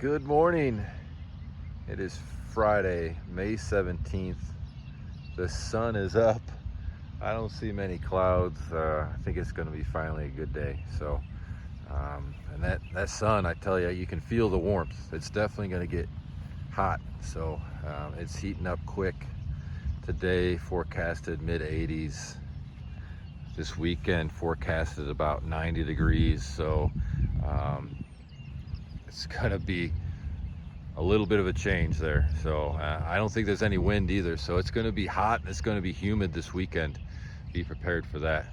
Good morning. It is Friday, May 17th. The sun is up. I don't see many clouds. I think it's going to be finally a good day. And that sun, I tell you, you can feel the warmth. It's definitely going to get hot. It's heating up quick. Today forecasted mid 80s. This weekend forecasted about 90 degrees. It's going to be a little bit of a change there. I don't think there's any wind either. So it's going to be hot and it's going to be humid this weekend. Be prepared for that.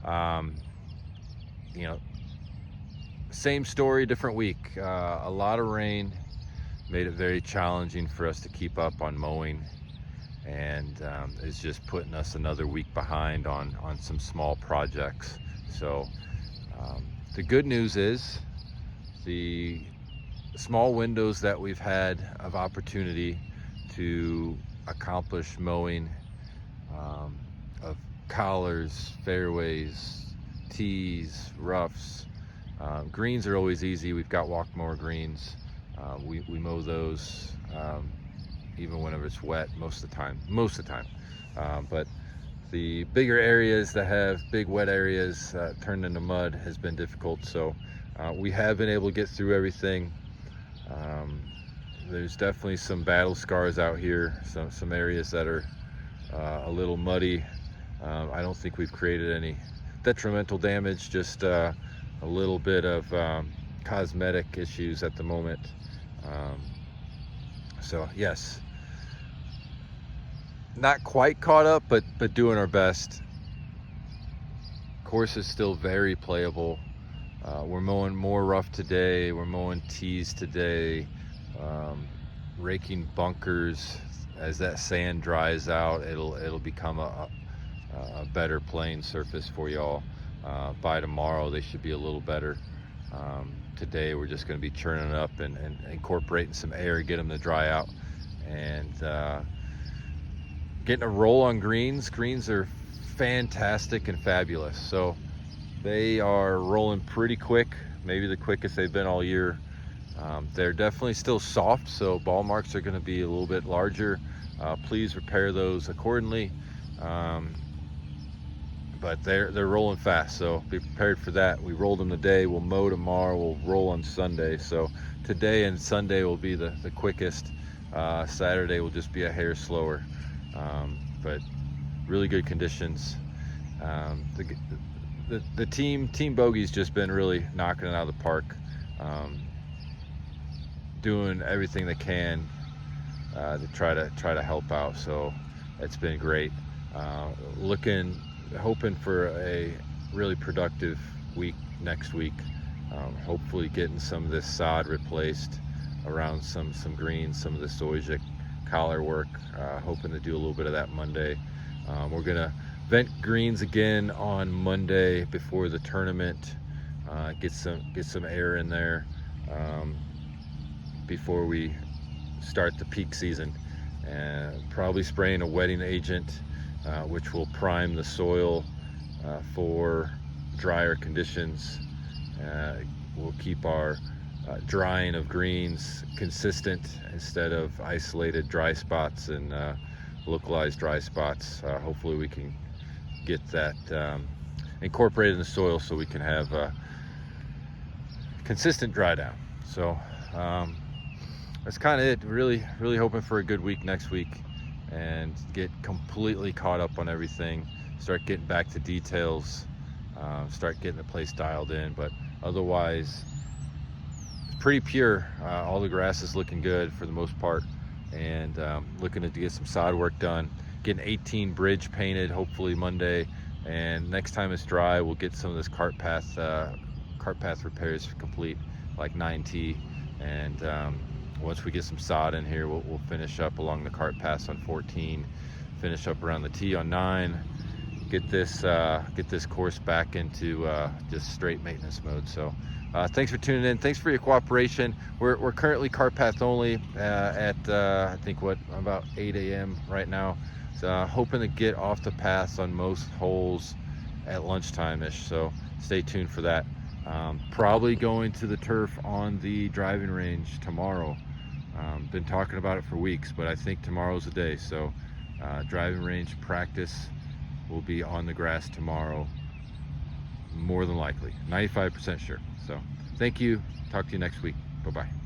Um, Same story, different week. A lot of rain made it very challenging for us to keep up on mowing, and it's just putting us another week behind on some small projects. The good news is the small windows that we've had of opportunity to accomplish mowing of collars, fairways, tees, roughs. Greens are always easy. We've got walk mower greens. We mow those even whenever it's wet most of the time. But the bigger areas that have big wet areas turned into mud has been difficult. We have been able to get through everything. There's definitely some battle scars out here, some areas that are a little muddy. I don't think we've created any detrimental damage, just a little bit of cosmetic issues at the moment. Yes, not quite caught up, but doing our best. Course is still very playable. We're mowing more rough today. We're mowing tees today, raking bunkers. As that sand dries out, it'll become a better playing surface for y'all. By tomorrow, they should be a little better. Today, we're just going to be churning it up and incorporating some air, get them to dry out, and getting a roll on greens. Greens are fantastic and fabulous. So they are rolling pretty quick, maybe the quickest they've been all year. They're definitely still soft, so ball marks are going to be a little bit larger. Please repair those accordingly. But they're rolling fast, so be prepared for that. We rolled them today. We'll mow tomorrow. We'll roll on Sunday. So today and Sunday will be the quickest. Saturday will just be a hair slower. But really good conditions. The team bogey's just been really knocking it out of the park, doing everything they can to try to help out. So it's been great. Hoping for a really productive week next week. Hopefully getting some of this sod replaced around some greens, some of the Sojic collar work. Hoping to do a little bit of that Monday. We're gonna vent greens again on Monday before the tournament. Get some air in there before we start the peak season, and probably spraying a wetting agent, which will prime the soil for drier conditions. We'll keep our drying of greens consistent instead of isolated dry spots and localized dry spots. Hopefully we can get that incorporated in the soil so we can have consistent dry down. That's kind of it. Really hoping for a good week next week and get completely caught up on everything, start getting back to details, start getting the place dialed in. But otherwise, it's pretty pure. All the grass is looking good for the most part, and looking to get some sod work done, getting 18 bridge painted hopefully Monday, and next time it's dry we'll get some of this cart path repairs complete, like 9T, and once we get some sod in here, we'll finish up along the cart paths on 14, finish up around the tee on 9, get this course back into just straight maintenance mode. So thanks for tuning in. Thanks for your cooperation. We're currently cart path only at I think about 8 a.m. right now. So hoping to get off the paths on most holes at lunchtime-ish. So stay tuned for that. Probably going to the turf on the driving range tomorrow. Been talking about it for weeks, but I think tomorrow's the day. So driving range practice will be on the grass tomorrow, more than likely, 95% sure. So thank you. Talk to you next week. Bye-bye.